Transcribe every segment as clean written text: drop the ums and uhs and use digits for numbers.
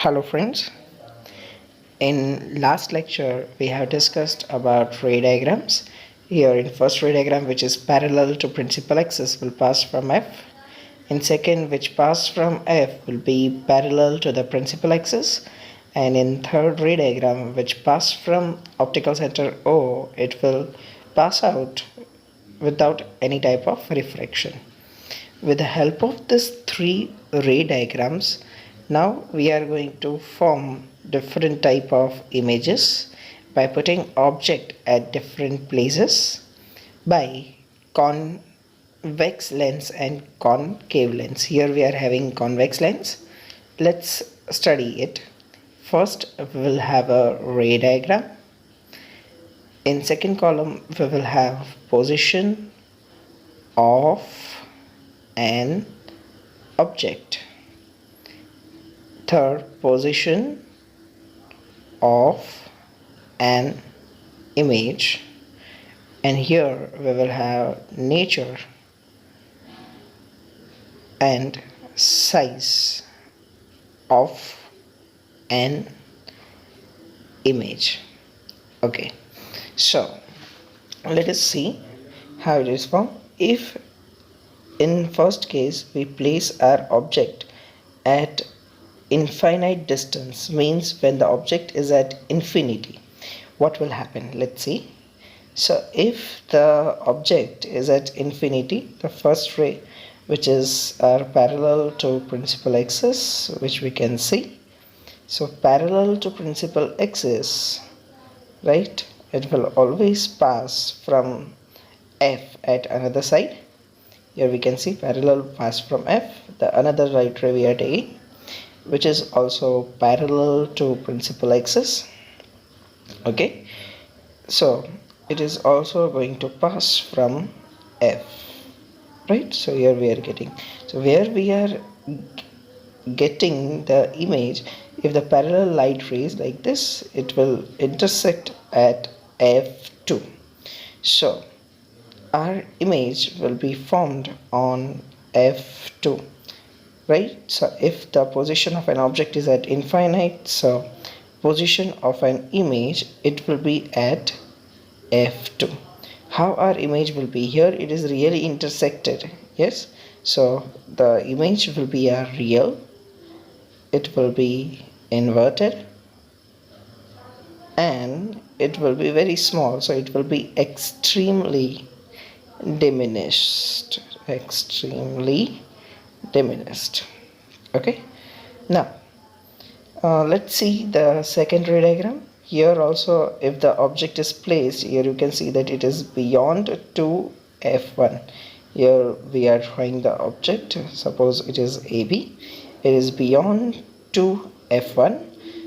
Hello friends, in last lecture we have discussed about ray diagrams. Here in first ray diagram, which is parallel to principal axis, will pass from F. In second, which pass from F, will be parallel to the principal axis. And in third ray diagram, which pass from optical center O, it will pass out without any type of refraction. With the help of these three ray diagrams, now we are going to form different type of images by putting object at different places by convex lens and concave lens. Here we are having convex lens. Let's study it. First we will have a ray diagram. In second column we will have position of an object. Third, position of an image, and here we will have nature and size of an image. Okay, so let us see how it is formed. If in first case we place our object at infinite distance, means when the object is at infinity, what will happen? Let's see. So if the object is at infinity, the first ray, which is parallel to principal axis, which we can see. So parallel to principal axis, right, it will always pass from F at another side. Here we can see parallel pass from F, the another right ray we are taking, which is also parallel to principal axis. Okay, so it is also going to pass from F, right? So here we are getting, so where we are getting the image, if the parallel light rays like this, it will intersect at F2. So our image will be formed on F2, right? So if the position of an object is at infinite, so position of an image, it will be at F2. How our image will be? Here it is really intersected, yes, so the image will be a real, it will be inverted, and it will be very small, so it will be extremely diminished. Okay, now let's see the second ray diagram. Here also, if the object is placed, here you can see that it is beyond 2f1. Here we are drawing the object, suppose it is AB, it is beyond 2f1.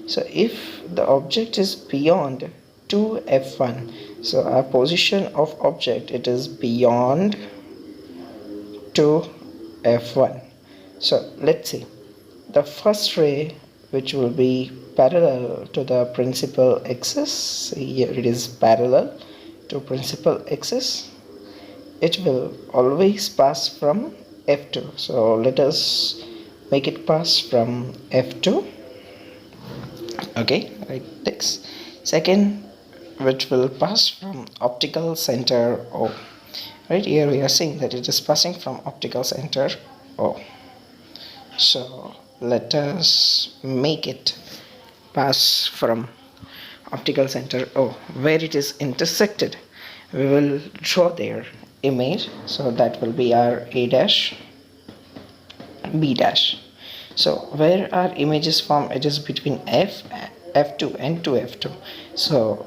so if the object is beyond 2f1, so our position of object, it is beyond 2f1. so let's see the first ray, which will be parallel to the principal axis. See, here it is parallel to principal axis, it will always pass from F2. So let us make it pass from F2. Okay, right, next. Second, which will pass from optical center O. Right, here we are seeing that it is passing from optical center O. So let us make it pass from optical center O. Where it is intersected, we will draw their image. So that will be our A dash, B dash. So where our image is formed, it is between F2 and 2F2. So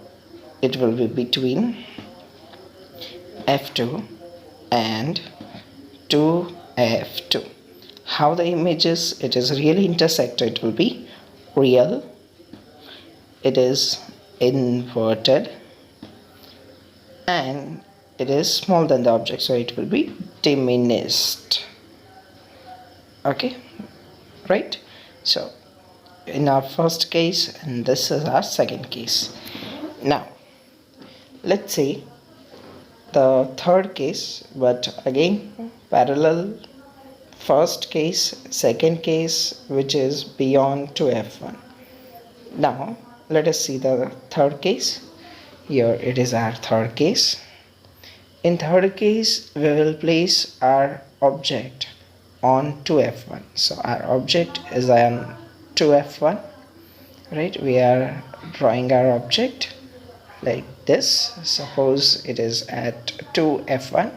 it will be between F2 and 2F2. How the image is, it is really intersected, it will be real, it is inverted, and it is smaller than the object, so it will be diminished. Okay, right? So in our first case, and this is our second case. Now let's see the third case, but again parallel first case, second case, which is beyond to f1. Now let us see the third case. Here it is our third case. In third case, we will place our object on 2f1. So our object is on 2f1, right? We are drawing our object like this. Suppose it is at 2f1,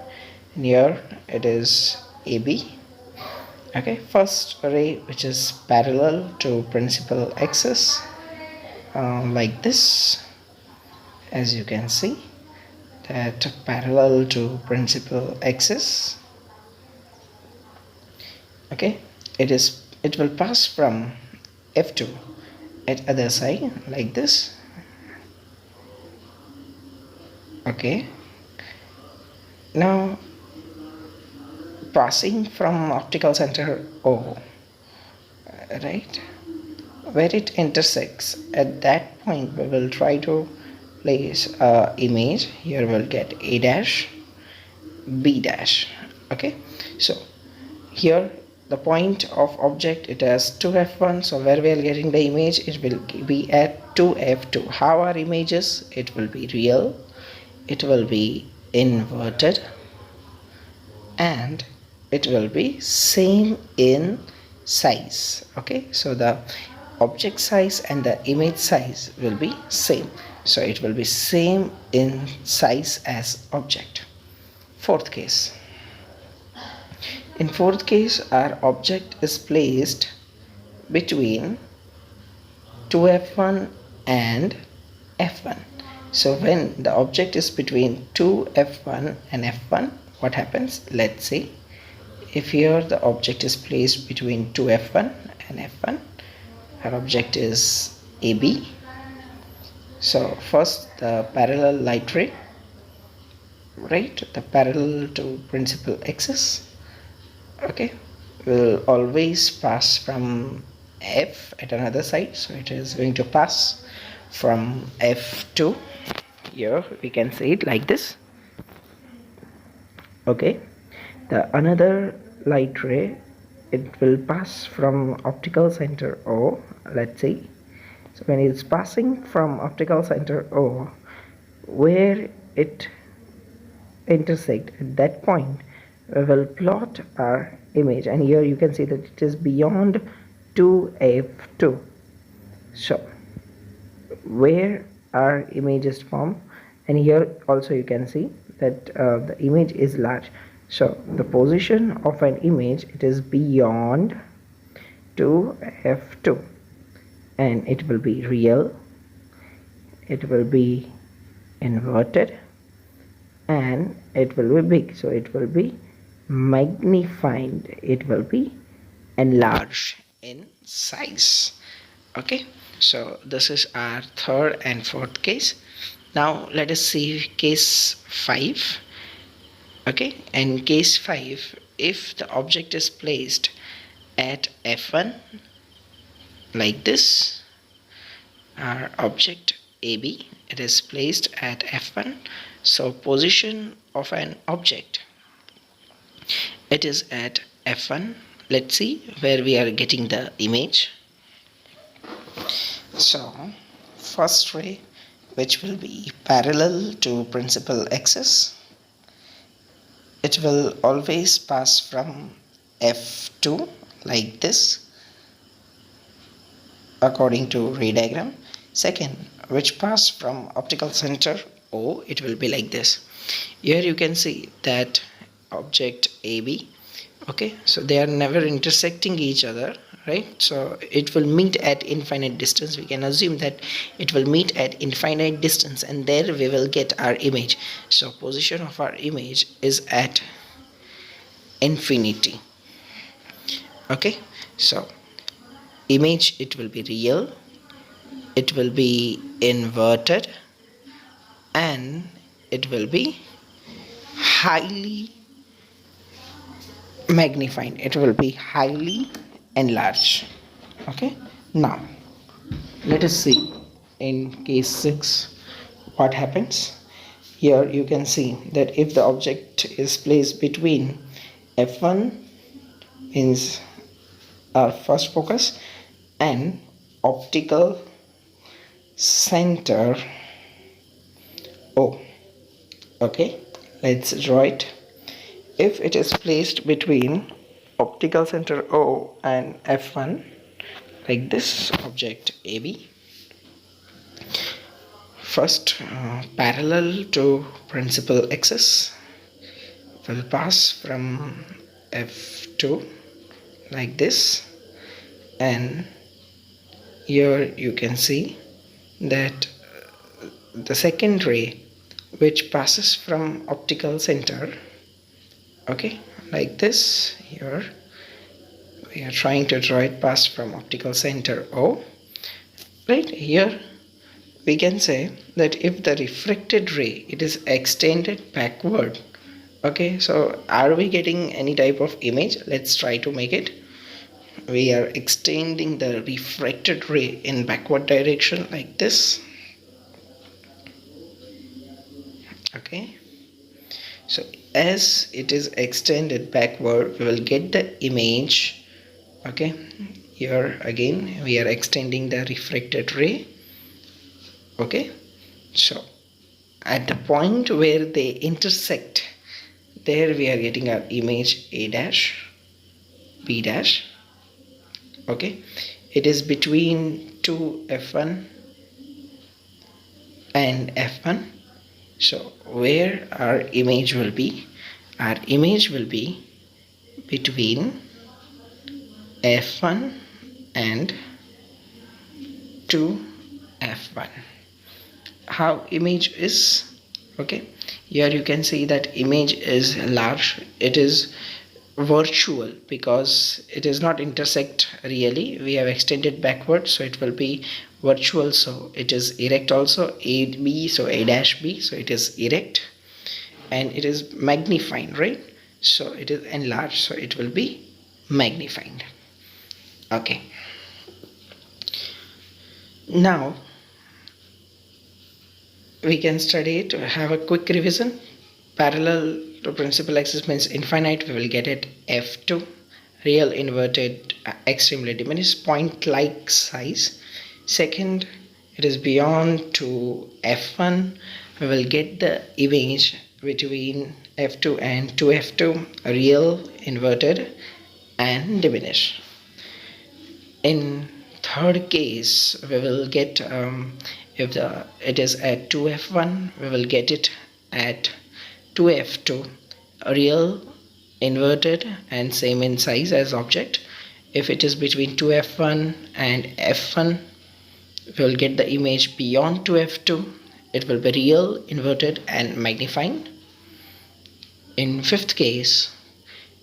and here it is AB. Okay, first ray which is parallel to principal axis, like this, as you can see, that parallel to principal axis. Okay, it will pass from f2 at other side like this. Okay, now passing from optical center O, right, where it intersects, at that point we will try to place a image. Here we'll get A dash, B dash. Okay, so here the point of object, it has 2f1, so where we are getting the image, it will be at 2f2. How are images? It will be real, it will be inverted, and it will be same in size. Okay, so the object size and the image size will be same, so it will be same in size as object. Fourth case. In fourth case, our object is placed between 2f1 and f1. So when the object is between 2f1 and f1, what happens? Let's see. If here the object is placed between 2f1 and f1, our object is AB. So first the parallel light ray, right, the parallel to principal axis, okay, will always pass from F at another side, so it is going to pass from F2. Here we can say it like this. Okay, the another light ray, it will pass from optical center O. Let's see. So when it's passing from optical center O, where it intersect, at that point we will plot our image, and here you can see that it is beyond 2f2. So where our image is formed, and here also you can see that the image is large. So the position of an image, it is beyond 2f2, and it will be real, it will be inverted, and it will be big. So it will be magnified, it will be enlarged in size. Okay, so this is our third and fourth case. Now let us see case 5. Okay, in case 5, if the object is placed at f1 like this, our object AB, it is placed at f1. So position of an object, it is at f1. Let's see where we are getting the image. So first ray, which will be parallel to principal axis, it will always pass from f2 like this according to ray diagram. Second, which pass from optical center O, it will be like this. Here you can see that object AB, okay, so they are never intersecting each other, right? So it will meet at infinite distance. We can assume that it will meet at infinite distance, and there we will get our image. So position of our image is at infinity. Okay, so image, it will be real, it will be inverted, and it will be highly magnified, it will be highly enlarged. Okay, now let us see in case 6 what happens. Here you can see that if the object is placed between f1 means our first focus, and optical center O. Okay, let's draw it. If it is placed between optical center O and F1, like this object AB, first parallel to principal axis will pass from F2 like this, and here you can see that the second ray which passes from optical center, okay, like this, here we are trying to draw it pass from optical center O. Right here we can say that if the refracted ray it is extended backward, okay, so are we getting any type of image? Let's try to make it. We are extending the refracted ray in backward direction like this. Okay, so as it is extended backward, we will get the image. Okay, here again we are extending the refracted ray. Okay, so at the point where they intersect, there we are getting our image A dash, B dash. Okay, it is between 2 F1 and F1. So where our image will be? Our image will be between F1 and 2F1. How image is? Okay, here you can see that image is large. It is virtual because it is not intersect really. We have extended backward, so it will be virtual. So it is erect also, AB, so A dash B, so it is erect, and it is magnified, right? So it is enlarged, so it will be magnified. Okay, now we can study it, have a quick revision. Parallel to principal axis means infinite, we will get it F2, real inverted extremely diminished point like size. Second, it is beyond to F1, we will get the image between F2 and 2F2, real inverted and diminished. In third case, we will get if it is at 2F1, we will get it at 2F2, real inverted and same in size as object. If it is between 2F1 and F1, we will get the image beyond 2F2. It will be real inverted and magnifying. In fifth case,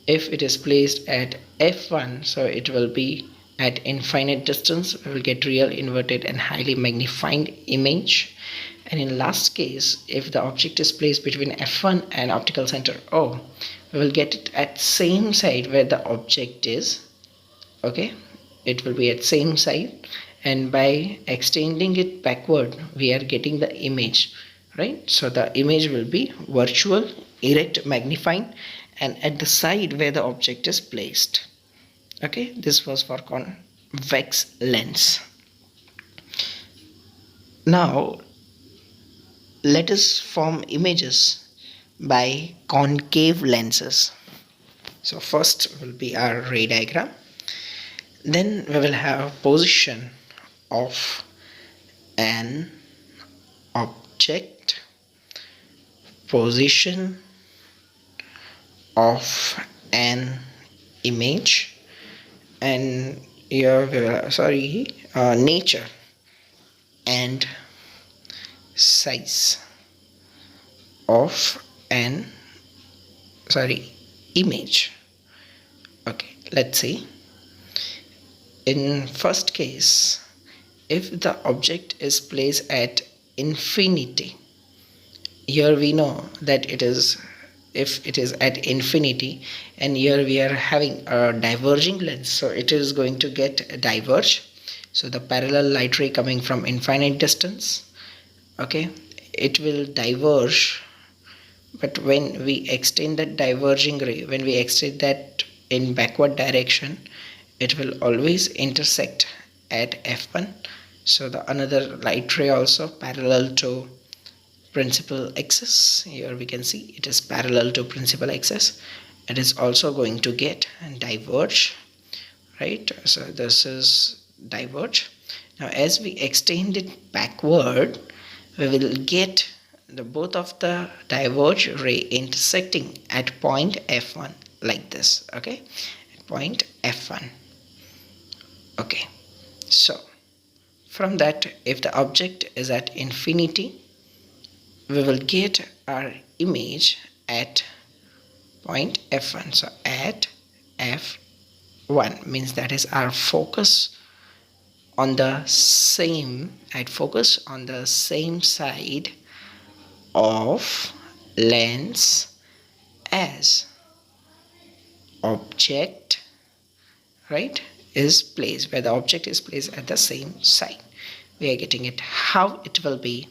if it is placed at F1, so it will be at infinite distance, we will get real inverted and highly magnified image. And in last case, if the object is placed between F1 and optical center O, we will get it at same side where the object is. Okay, it will be at same side, and by extending it backward we are getting the image, right? So the image will be virtual, erect, magnified, and at the side where the object is placed. Okay, this was for convex lens. Now let us form images by concave lenses. So first will be our ray diagram, then we will have position of an object, position of an image, and here we will nature and size of an image. Okay, let's see. In first case, if the object is placed at infinity, here we know that it is, if it is at infinity, and here we are having a diverging lens, so it is going to get diverge. So the parallel light ray coming from infinite distance, okay, it will diverge. But when we extend that diverging ray, when we extend that in backward direction, it will always intersect at f1. So the another light ray also parallel to principal axis. Here we can see it is parallel to principal axis. It is also going to get and diverge, right? So this is diverge. Now as we extend it backward, we will get the both of the diverge ray intersecting at point f1 like this. Okay, at point f1. Okay, so from that, if the object is at infinity, we will get our image at point f1. So at f1 means that is our focus on the same side of lens as object, right, is placed, where the object is placed at the same side. We are getting it. How it will be?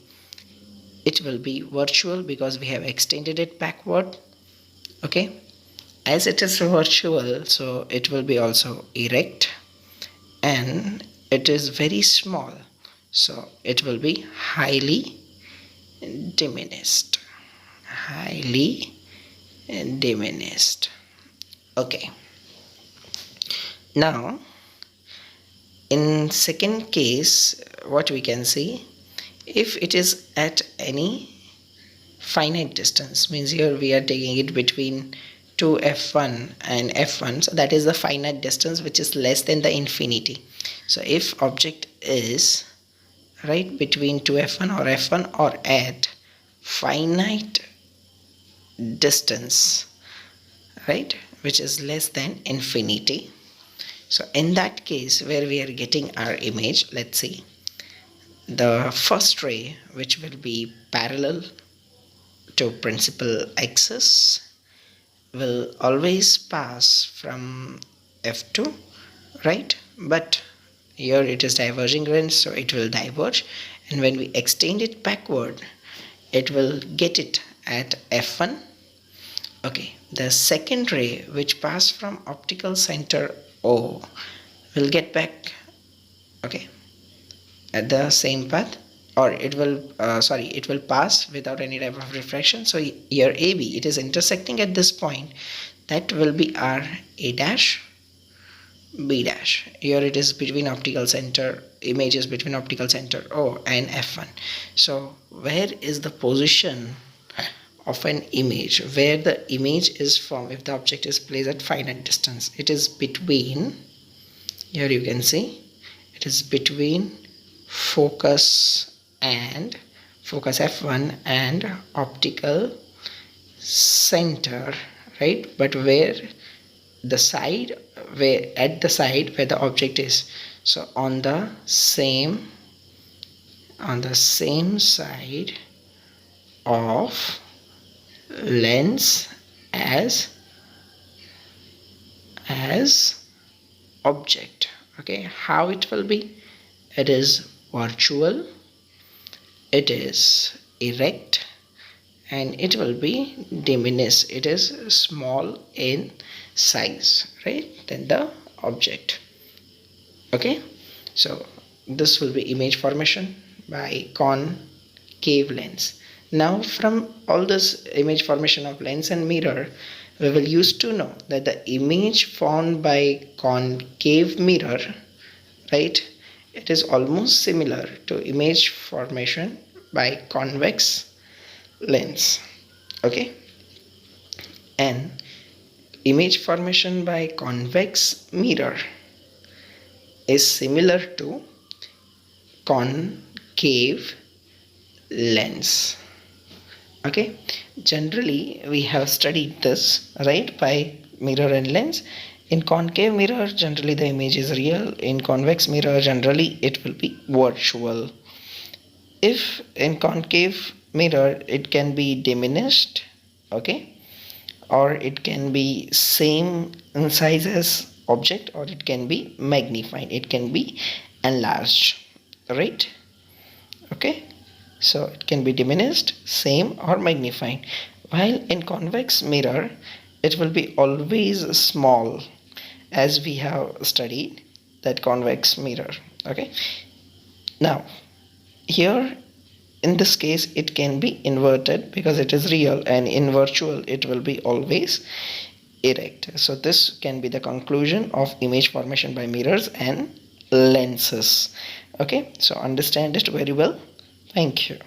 It will be virtual because we have extended it backward. Okay, as it is virtual, so it will be also erect, and it is very small, so it will be highly diminished. Okay, now in second case, what we can see, if it is at any finite distance, means here we are taking it between 2f1 and f1, so that is the finite distance which is less than the infinity. So if object is right between 2f1 or f1 or at finite distance, right, which is less than infinity, so in that case where we are getting our image, let's see, the first ray which will be parallel to principal axis will always pass from f2, right, but here it is diverging range, so it will diverge, and when we extend it backward, it will get it at f1. Okay, the second ray which pass from optical center O will get back, okay, at the same path, or it will it will pass without any type of refraction. So here AB, it is intersecting at this point, that will be our A dash B dash. Here it is between optical center, images between optical center O and f1. So where is the position of an image, where the image is from if the object is placed at finite distance? It is between, here you can see, it is between focus f1 and optical center, right, but where the side, where at the side where the object is, so on the same side of lens as object. Okay, how it will be? It is virtual, it is erect, and it will be diminished. It is small in size, right, than the object. Okay, so this will be image formation by concave lens. Now from all this image formation of lens and mirror, we will use to know that the image formed by concave mirror, right, it is almost similar to image formation by convex lens. Okay, and image formation by convex mirror is similar to concave lens. Okay, generally we have studied this, right, by mirror and lens. In concave mirror, generally the image is real. In convex mirror, generally it will be virtual. If in concave mirror, it can be diminished, okay, or it can be same in size as object, or it can be magnified, it can be enlarged, right? Okay, so it can be diminished, same, or magnified. While in convex mirror, it will be always small, as we have studied that convex mirror. Okay, now here in this case it can be inverted because it is real, and in virtual it will be always erect. So this can be the conclusion of image formation by mirrors and lenses. Okay, so understand it very well. Thank you.